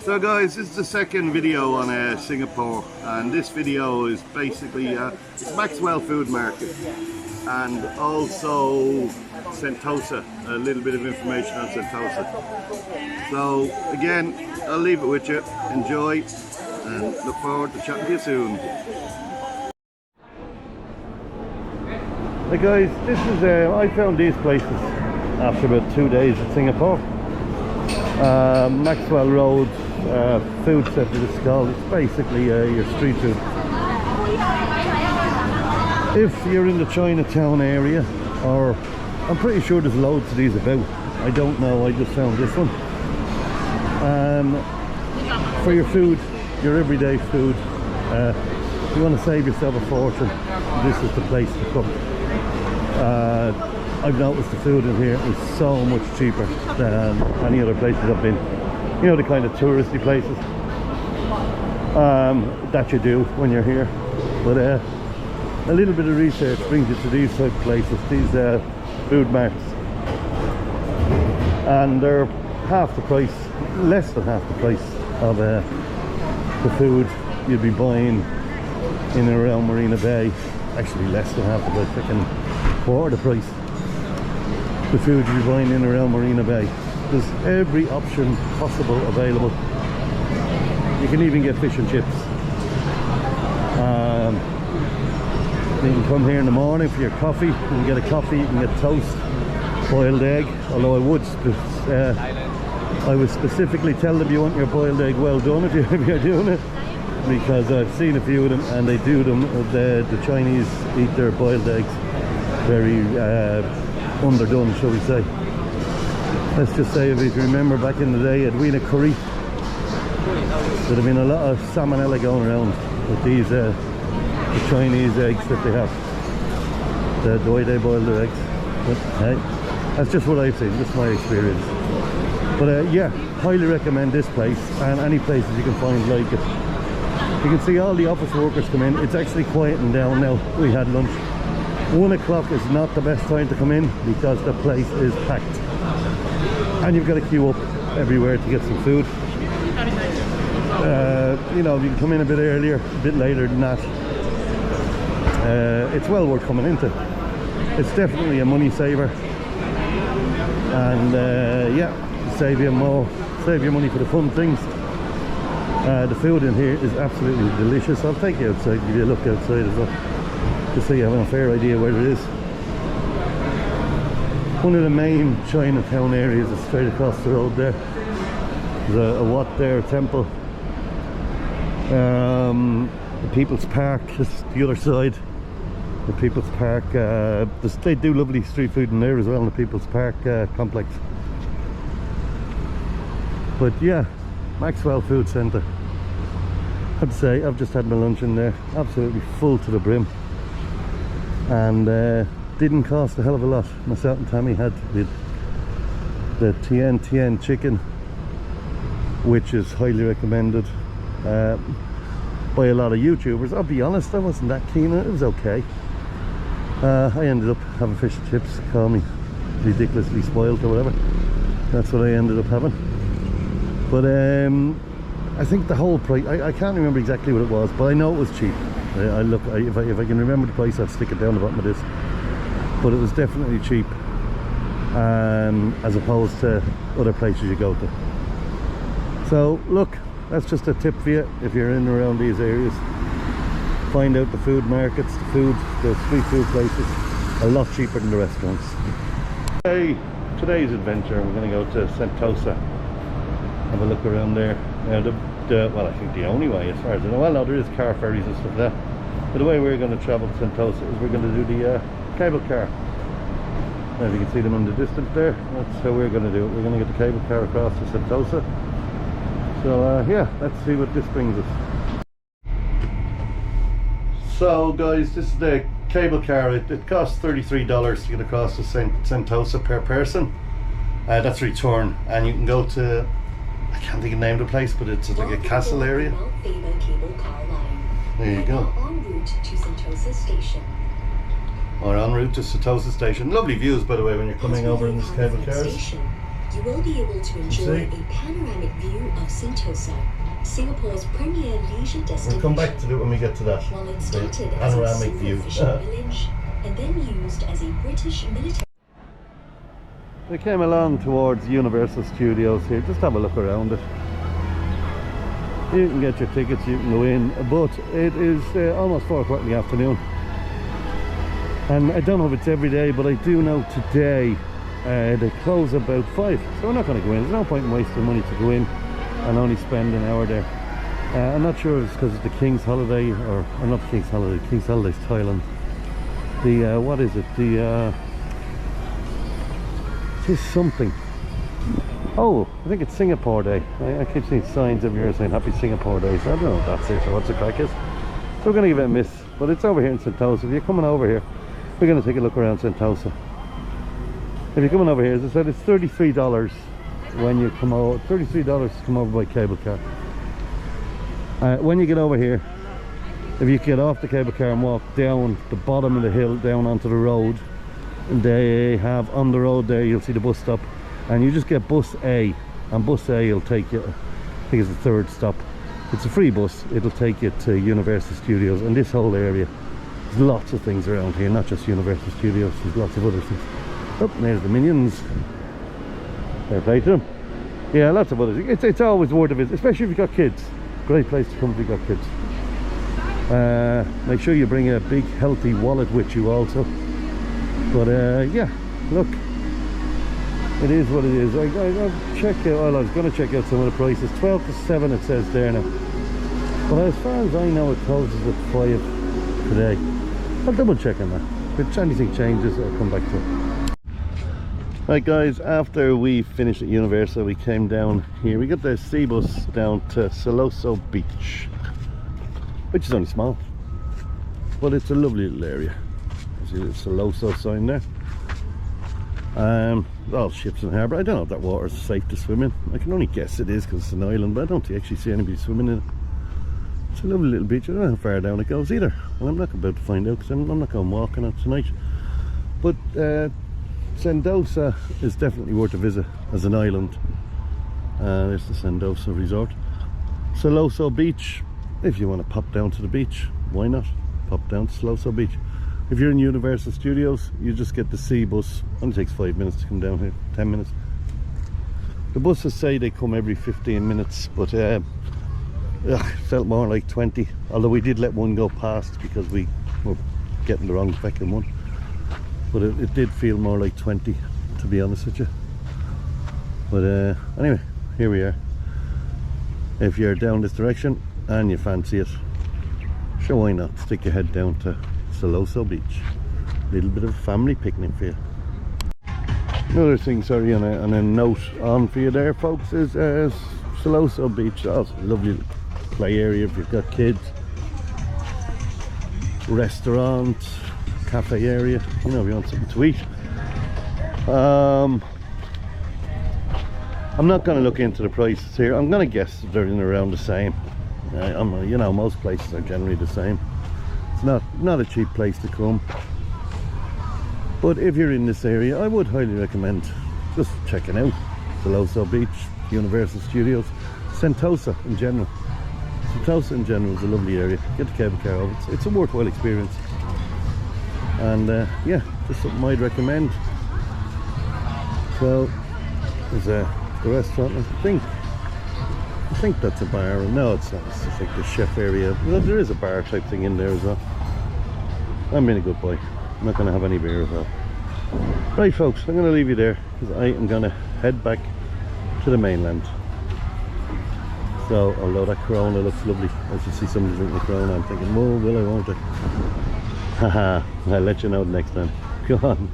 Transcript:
So guys, this is the second video on Singapore, and this video is basically it's Maxwell food market and also Sentosa, a little bit of information on Sentosa. So again, I'll leave it with you. Enjoy and look forward to chatting to you soon. Hey guys, this is I found these places after about 2 days at Singapore. Maxwell Road Food Centre it's called. It's basically your street food. If you're in the Chinatown area, or I'm pretty sure there's loads of these about, I don't know, I just found this one. For your food, your everyday food, if you want to save yourself a fortune, this is the place to come. I've noticed the food in here is so much cheaper than any other places I've been. You know, the kind of touristy places that you do when you're here. But a little bit of research brings you to these type of places, these food marts. And they're half the price, less than half the price of the food you'd be buying in and around Marina Bay. Actually less than half the price, freaking quarter the price. The food you're buying in and around Marina Bay. There's every option possible available. You can even get fish and chips. You can come here in the morning for your coffee. You can get a coffee, you can get toast, boiled egg. Although I would specifically tell them you want your boiled egg well done if you're doing it, because I've seen a few of them and they do them. The Chinese eat their boiled eggs very underdone, shall we say. Let's just say, if you remember back in the day, Edwina Curry, there'd have been a lot of salmonella going around with these the Chinese eggs that they have, the way they boil their eggs. But hey, that's just what I've seen, just my experience. But yeah, highly recommend this place and any places you can find like it. You can see all the office workers come in. It's actually quieting down now. We had lunch. 1 o'clock is not the best time to come in because the place is packed and you've got to queue up everywhere to get some food. You know, you can come in a bit earlier, a bit later than that. It's well worth coming into. It's definitely a money saver, and yeah, save you money for the fun things. The food in here is absolutely delicious. I'll take you outside, give you a look outside as well, just so you have a fair idea where it is. One of the main Chinatown areas is straight across the road there. There's a Wat there temple. The People's Park is the other side. The People's Park, they do lovely street food in there as well in the People's Park complex. But yeah, Maxwell Food Centre. I'd say I've just had my lunch in there, absolutely full to the brim, and didn't cost a hell of a lot. Myself and Tammy had the Tian chicken, which is highly recommended by a lot of YouTubers. I'll be honest, I wasn't that keen on it. It was okay. I ended up having fish and chips. Call me ridiculously spoiled or whatever. That's what I ended up having. But I think the whole price, I can't remember exactly what it was, but I know it was cheap. If I can remember the price, I'll stick it down the bottom of this. But it was definitely cheap, as opposed to other places you go to. So look, that's just a tip for you if you're in and around these areas. Find out the food markets, the street food places, a lot cheaper than the restaurants. Hey, today's adventure, we're going to go to Sentosa, have a look around there. Now, well, I think the only way, as far as I know, well, no, there is car ferries and stuff there. But the way we're going to travel to Sentosa is we're going to do the cable car. As you can see them in the distance there, that's how we're going to do it. We're going to get the cable car across to Sentosa. So yeah, let's see what this brings us. So guys, this is the cable car. It costs $33 to get across to Sentosa per person. That's return, and you can go to, I can't think of the name of the place, but it's like a castle area. There you go. En route to Sentosa Station. Or en route to Sentosa Station. Lovely views, by the way, when you're coming over in this cable car. you will be able to enjoy a panoramic view of Sentosa, Singapore's premier leisure destination. We'll come back to it when we get to that. While it started as a single fishing village and then used as a British military. We came along towards Universal Studios here, just have a look around it. You can get your tickets, you can go in, but it is almost 4 o'clock in the afternoon. And I don't know if it's every day, but I do know today they close about 5. So we're not going to go in. There's no point in wasting money to go in and only spend an hour there. I'm not sure if it's because it's the King's Holiday, or not the King's Holiday, King's Holiday's Thailand. The, what is it? The, it's something. Oh, I think it's Singapore Day. I keep seeing signs everywhere saying Happy Singapore Day, so I don't know if that's it or what's the crack is. So we're going to give it a miss, but it's over here in Sentosa. If you're coming over here, we're going to take a look around Sentosa. If you're coming over here, as I said, it's $33 when you come over. $33 to come over by cable car. When you get over here, if you get off the cable car and walk down the bottom of the hill down onto the road, they have on the road there, you'll see the bus stop, and you just get bus A, and bus A will take you, I think it's the 3rd stop. It's a free bus. It'll take you to Universal Studios and this whole area. There's lots of things around here, not just Universal Studios, there's lots of other things. Oh, there's the Minions. Fair play to them. Yeah, lots of other things. It's always worth a visit, especially if you've got kids. Great place to come if you've got kids. Make sure you bring a big healthy wallet with you also. But yeah, look, it is what it is. I'll check out, well, I was going to check out some of the prices. 12 to 7 it says there now. But as far as I know, it closes at 5 today. I'll double check on that. If anything changes, I'll come back to it. Right guys, after we finished at Universal, we came down here. We got the sea bus down to Siloso Beach, which is only small, but it's a lovely little area. See the Siloso sign there. All ships in harbour. I don't know if that water is safe to swim in. I can only guess it is because it's an island, but I don't actually see anybody swimming in it. It's a lovely little beach. I don't know how far down it goes either, and I'm not about to find out because I'm not going walking on it tonight. But Sentosa is definitely worth a visit as an island. There's the Sentosa Resort. Siloso Beach, if you want to pop down to the beach, why not? Pop down to Siloso Beach. If you're in Universal Studios, you just get the sea bus. Only takes 5 minutes to come down here, 10 minutes. The buses say they come every 15 minutes, but it felt more like 20. Although we did let one go past because we were getting the wrong fucking one. But it did feel more like 20, to be honest with you. But anyway, here we are. If you're down this direction and you fancy it, sure, why not stick your head down to Siloso Beach. Little bit of a family picnic for you. Another thing, sorry, and a note on for you there, folks, is Siloso Beach. Also a lovely play area if you've got kids. Restaurant, cafe area, you know, if you want something to eat. I'm not going to look into the prices here. I'm going to guess they're in around the same. You know, most places are generally the same. It's not a cheap place to come, but if you're in this area, I would highly recommend just checking out Siloso Beach, Universal Studios, Sentosa in general. Sentosa in general is a lovely area. Get the cable car over. It's a worthwhile experience, and yeah, just something I'd recommend. So there's the restaurant. I think that's a bar. No, it's not. It's just like the chef area. Well, there is a bar type thing in there as well. I'm being a good boy. I'm not going to have any beer as well. Right, folks, I'm going to leave you there because I am going to head back to the mainland. So, although that Corona looks lovely, as you see somebody drinking a Corona, I'm thinking, well, will I, won't I? Haha, I'll let you know next time. Go on.